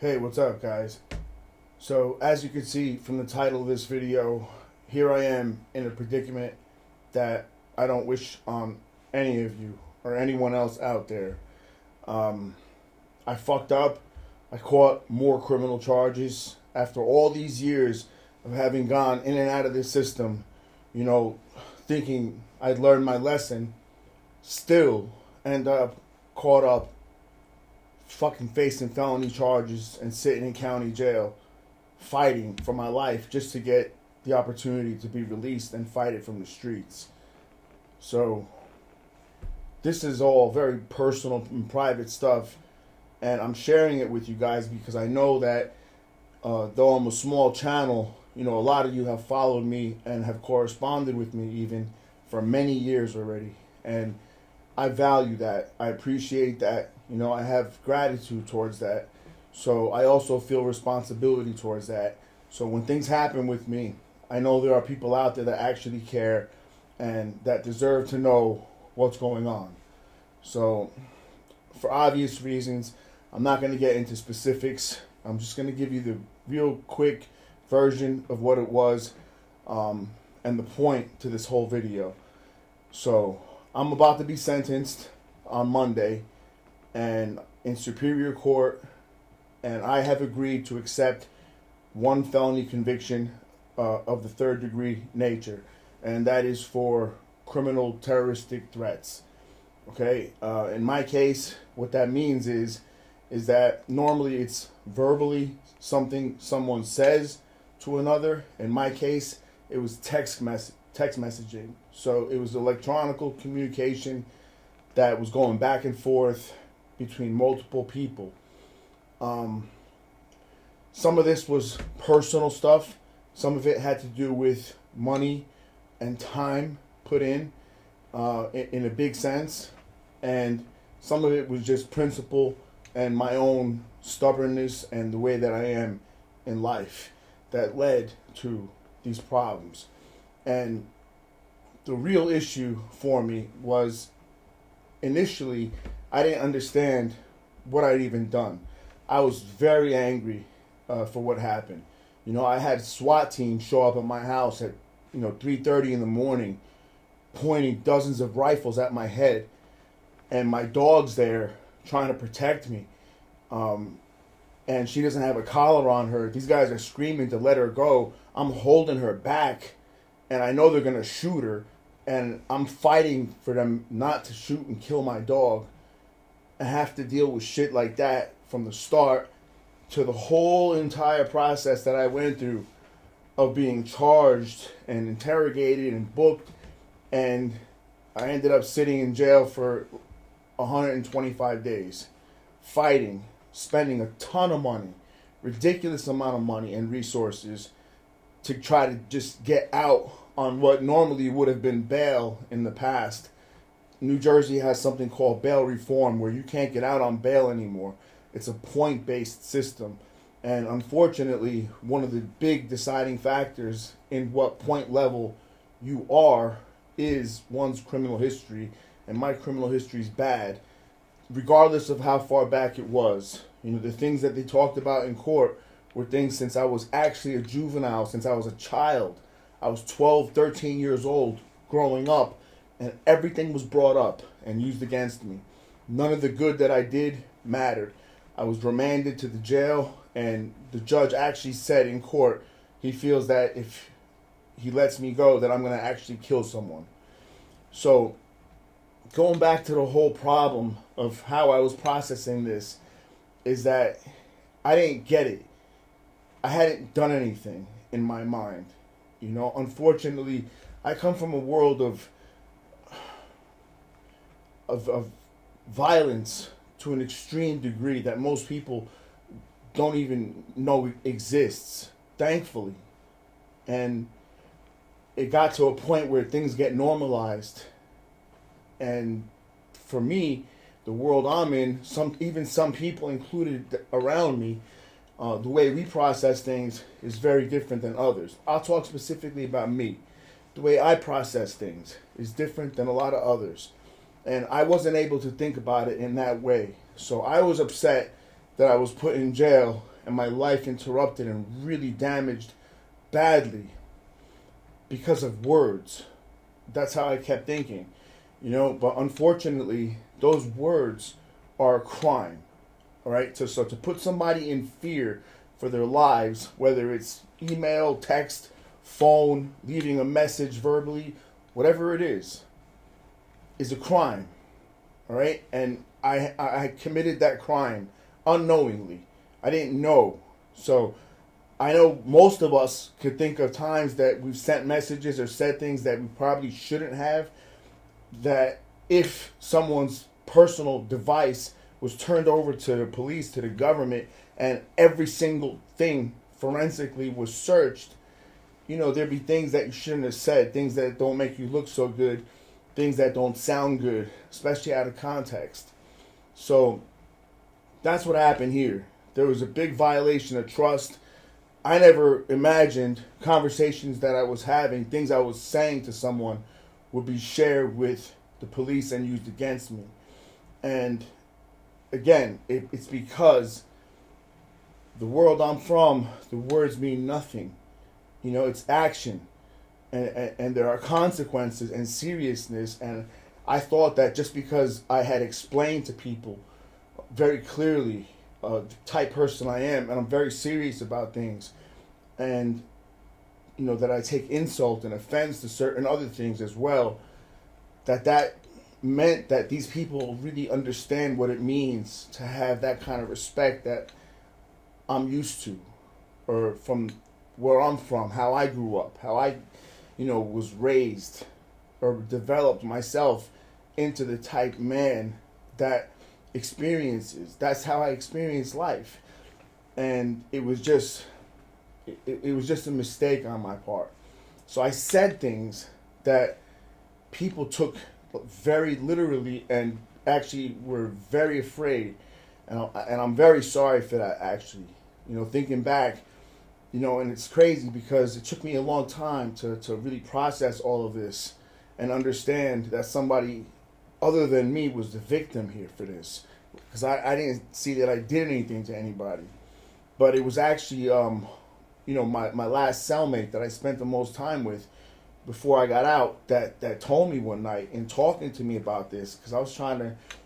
Hey, what's up, guys? So, as you can see from the title of this video, here I am in a predicament that I don't wish on any of you or anyone else out there. I fucked up. I caught more criminal charges after all these years of having gone in and out of this system, thinking I'd learned my lesson. Still end up caught up fucking facing felony charges and sitting in county jail fighting for my life just to get the opportunity to be released and fight it from the streets. So this is all very personal and private stuff, and I'm sharing it with you guys because I know that though I'm a small channel, a lot of you have followed me and have corresponded with me even for many years already, and I value that. I appreciate that. I have gratitude towards that. So I also feel responsibility towards that. So when things happen with me, I know there are people out there that actually care and that deserve to know what's going on. So for obvious reasons, I'm not going to get into specifics. I'm just going to give you the real quick version of what it was and the point to this whole video. So I'm about to be sentenced on Monday and in Superior Court, and I have agreed to accept one felony conviction of the third degree nature, and that is for criminal terroristic threats. Okay, in my case, what that means is that normally it's verbally something someone says to another. In my case, it was text messaging. So it was electronic communication that was going back and forth between multiple people. Some of this was personal stuff. Some of it had to do with money and time put in a big sense. And some of it was just principle and my own stubbornness and the way that I am in life that led to these problems. And the real issue for me was initially I didn't understand what I'd even done. I was very angry for what happened. I had SWAT teams show up at my house at 3:30 in the morning, pointing dozens of rifles at my head, and my dog's there trying to protect me. And she doesn't have a collar on her. These guys are screaming to let her go. I'm holding her back, and I know they're gonna shoot her, and I'm fighting for them not to shoot and kill my dog. I have to deal with shit like that from the start to the whole entire process that I went through of being charged and interrogated and booked, and I ended up sitting in jail for 125 days, fighting, spending a ton of money, ridiculous amount of money and resources to try to just get out on what normally would have been bail in the past. New Jersey has something called bail reform where you can't get out on bail anymore. It's a point-based system. And unfortunately, one of the big deciding factors in what point level you are is one's criminal history. And my criminal history is bad, regardless of how far back it was. The things that they talked about in court were things since I was actually a juvenile, since I was a child. I was 12, 13 years old growing up, and everything was brought up and used against me. None of the good that I did mattered. I was remanded to the jail, and the judge actually said in court he feels that if he lets me go, that I'm going to actually kill someone. So going back to the whole problem of how I was processing this is that I didn't get it. I hadn't done anything in my mind. Unfortunately, I come from a world of violence to an extreme degree that most people don't even know exists, thankfully. And it got to a point where things get normalized. And for me, the world I'm in, some people included around me, the way we process things is very different than others. I'll talk specifically about me. The way I process things is different than a lot of others. And I wasn't able to think about it in that way. So I was upset that I was put in jail and my life interrupted and really damaged badly because of words. That's how I kept thinking, but unfortunately, those words are a crime, all right? So to put somebody in fear for their lives, whether it's email, text, phone, leaving a message verbally, whatever it is a crime, all right? And I committed that crime unknowingly. I didn't know. So I know most of us could think of times that we've sent messages or said things that we probably shouldn't have, that if someone's personal device was turned over to the police, to the government, and every single thing forensically was searched, there'd be things that you shouldn't have said, things that don't make you look so good, things that don't sound good, especially out of context. So that's what happened here. There was a big violation of trust. I never imagined conversations that I was having, things I was saying to someone, would be shared with the police and used against me. And again, it's because the world I'm from, the words mean nothing. It's action. And there are consequences and seriousness. And I thought that just because I had explained to people very clearly the type person I am, and I'm very serious about things, and that I take insult and offense to certain other things as well, that meant that these people really understand what it means to have that kind of respect that I'm used to, or from where I'm from, how I grew up, how I was raised or developed myself into the type man that experiences. That's how I experience life. And it was just a mistake on my part. So I said things that people took very literally and actually were very afraid. And I'm very sorry for that, actually. Thinking back, and it's crazy because it took me a long time to really process all of this and understand that somebody other than me was the victim here for this. Because I didn't see that I did anything to anybody. But it was actually, my last cellmate that I spent the most time with before I got out that told me one night in talking to me about this, because I was trying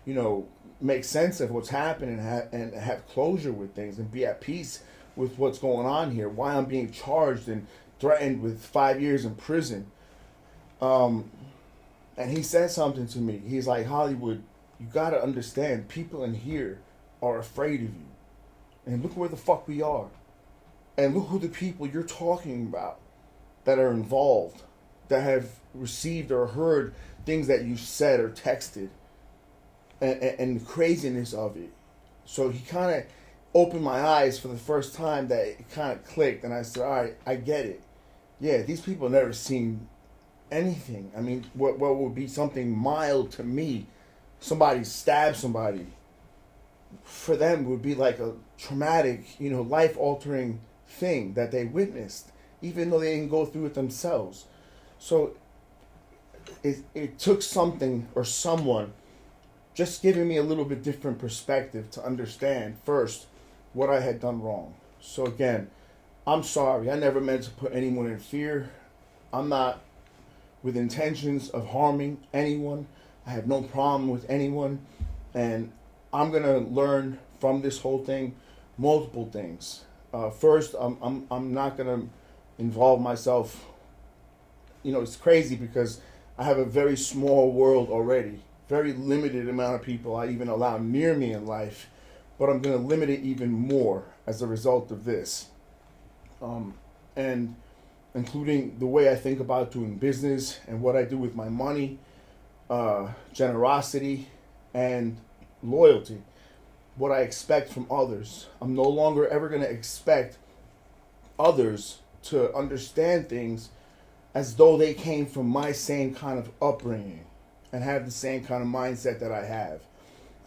to, make sense of what's happening and have closure with things and be at peace with what's going on here, why I'm being charged and threatened with 5 years in prison. And he said something to me. He's like, Hollywood, you got to understand, people in here are afraid of you. And look where the fuck we are. And look who the people you're talking about that are involved, that have received or heard things that you said or texted, and the craziness of it. So he kind of opened my eyes for the first time, that it kind of clicked, and I said, all right, I get it. Yeah, these people never seen anything. I mean, what would be something mild to me, somebody stabbed somebody, for them would be like a traumatic, life-altering thing that they witnessed, even though they didn't go through it themselves. So it took something or someone just giving me a little bit different perspective to understand first what I had done wrong. So again, I'm sorry. I never meant to put anyone in fear. I'm not with intentions of harming anyone. I have no problem with anyone. And I'm going to learn from this whole thing multiple things. First, I'm not going to involve myself. It's crazy because I have a very small world already. Very limited amount of people I even allow near me in life. But I'm going to limit it even more as a result of this. And including the way I think about doing business and what I do with my money, generosity, and loyalty. What I expect from others. I'm no longer ever going to expect others to understand things as though they came from my same kind of upbringing and have the same kind of mindset that I have.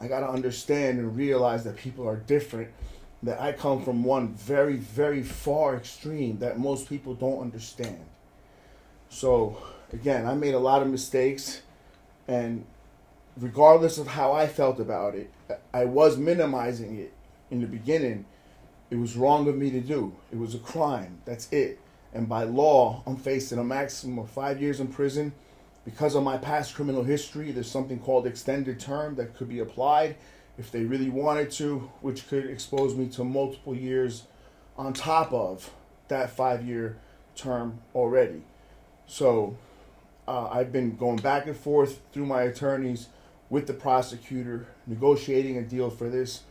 I got to understand and realize that people are different, that I come from one very, very far extreme that most people don't understand. So, again, I made a lot of mistakes, and regardless of how I felt about it, I was minimizing it in the beginning, it was wrong of me to do. It was a crime. That's it. And by law, I'm facing a maximum of 5 years in prison. Because of my past criminal history, there's something called extended term that could be applied if they really wanted to, which could expose me to multiple years on top of that 5 year term already. So I've been going back and forth through my attorneys with the prosecutor, negotiating a deal for this.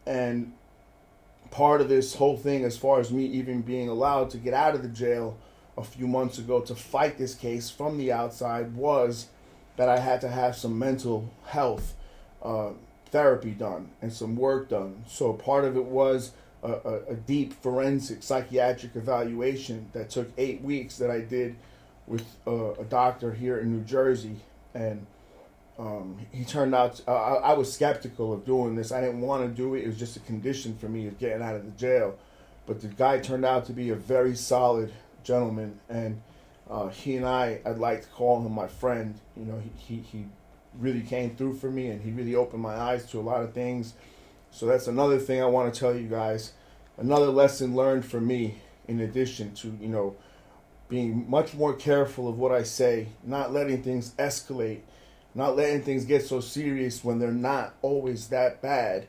And part of this whole thing, as far as me even being allowed to get out of the jail a few months ago to fight this case from the outside, was that I had to have some mental health therapy done and some work done. So part of it was a deep forensic psychiatric evaluation that took 8 weeks that I did with a doctor here in New Jersey. And he turned out, I was skeptical of doing this. I didn't want to do it. It was just a condition for me of getting out of the jail. But the guy turned out to be a very solid gentleman. And he and I'd like to call him my friend. You know, he really came through for me, and he really opened my eyes to a lot of things. So that's another thing I want to tell you guys. Another lesson learned for me, in addition to, you know, being much more careful of what I say, not letting things escalate, not letting things get so serious when they're not always that bad,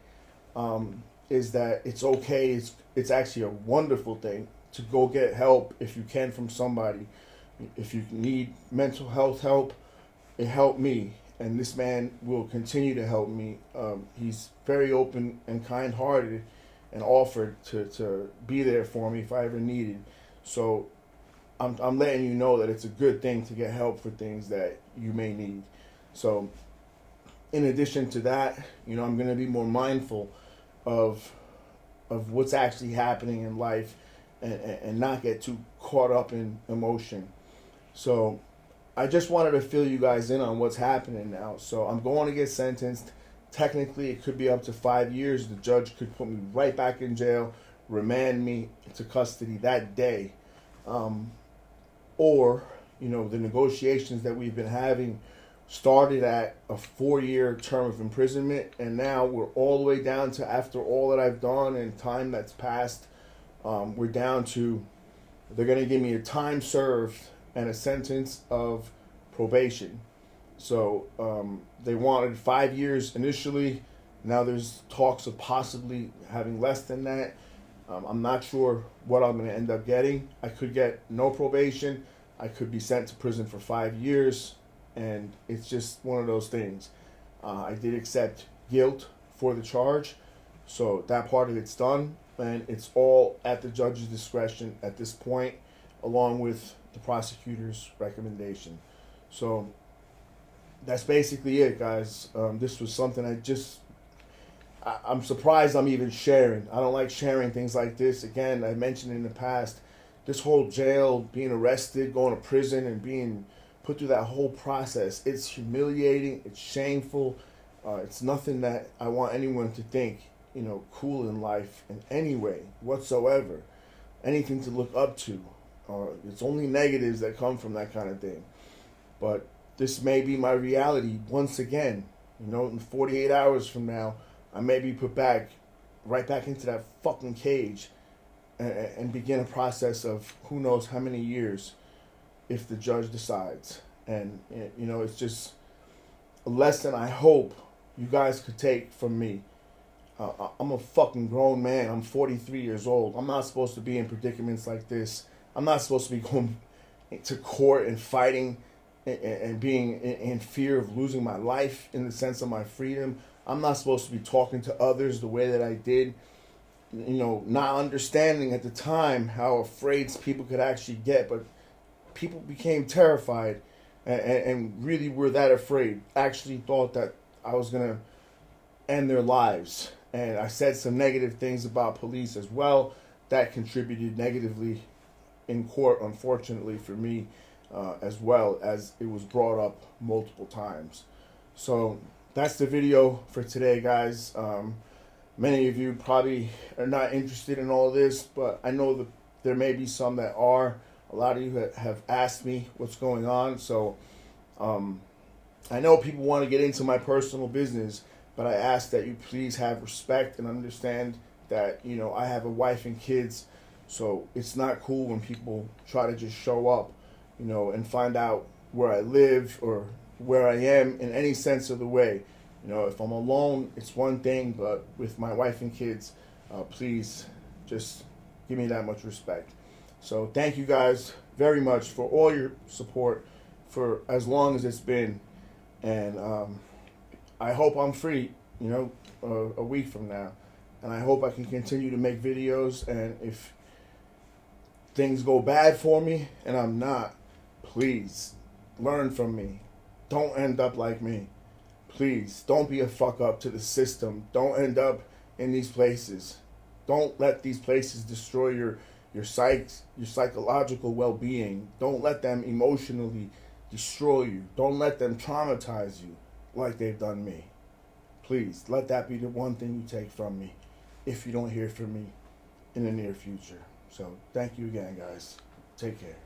is that it's okay. It's actually a wonderful thing to go get help if you can from somebody. If you need mental health help, it helped me. And this man will continue to help me. He's very open and kind-hearted and offered to be there for me if I ever needed. So I'm letting you know that it's a good thing to get help for things that you may need. So in addition to that, you know, I'm going to be more mindful of what's actually happening in life and not get too caught up in emotion. So I just wanted to fill you guys in on what's happening now. So I'm going to get sentenced. Technically, it could be up to 5 years. The judge could put me right back in jail, remand me to custody that day. Or, you know, the negotiations that we've been having started at a 4-year term of imprisonment, and now we're all the way down to, after all that I've done and time that's passed, we're down to, they're going to give me a time served and a sentence of probation. So they wanted 5 years initially. Now there's talks of possibly having less than that. I'm not sure what I'm going to end up getting. I could get no probation. I could be sent to prison for 5 years. And it's just one of those things. I did accept guilt for the charge. So that part of it's done. And it's all at the judge's discretion at this point, along with the prosecutor's recommendation. So that's basically it, guys. This was something I'm surprised I'm even sharing. I don't like sharing things like this. Again, I mentioned in the past, this whole jail, being arrested, going to prison, and being put through that whole process, it's humiliating, it's shameful. It's nothing that I want anyone to think, you know, cool in life in any way whatsoever. Anything to look up to. It's only negatives that come from that kind of thing. But this may be my reality once again. You know, in 48 hours from now, I may be put right back into that fucking cage and begin a process of who knows how many years if the judge decides. And, you know, it's just a lesson I hope you guys could take from me. I'm a fucking grown man. I'm 43 years old. I'm not supposed to be in predicaments like this. I'm not supposed to be going to court and fighting and being in fear of losing my life in the sense of my freedom. I'm not supposed to be talking to others the way that I did. You know, not understanding at the time how afraid people could actually get, but people became terrified and really were that afraid. Actually thought that I was going to end their lives. And I said some negative things about police as well. That contributed negatively in court, unfortunately for me, as well, as it was brought up multiple times. So that's the video for today, guys. Many of you probably are not interested in all this, but I know that there may be some that are. A lot of you have asked me what's going on. So I know people want to get into my personal business, but I ask that you please have respect and understand that, you know, I have a wife and kids, so it's not cool when people try to just show up, you know, and find out where I live or where I am in any sense of the way. You know, if I'm alone, it's one thing, but with my wife and kids, please just give me that much respect. So thank you guys very much for all your support for as long as it's been, and I hope I'm free, you know, a week from now, and I hope I can continue to make videos. And if things go bad for me and I'm not, please learn from me. Don't end up like me. Please don't be a fuck up to the system. Don't end up in these places. Don't let these places destroy your psychological well-being. Don't let them emotionally destroy you. Don't let them traumatize you like they've done me. Please, let that be the one thing you take from me if you don't hear from me in the near future. So, thank you again, guys. Take care.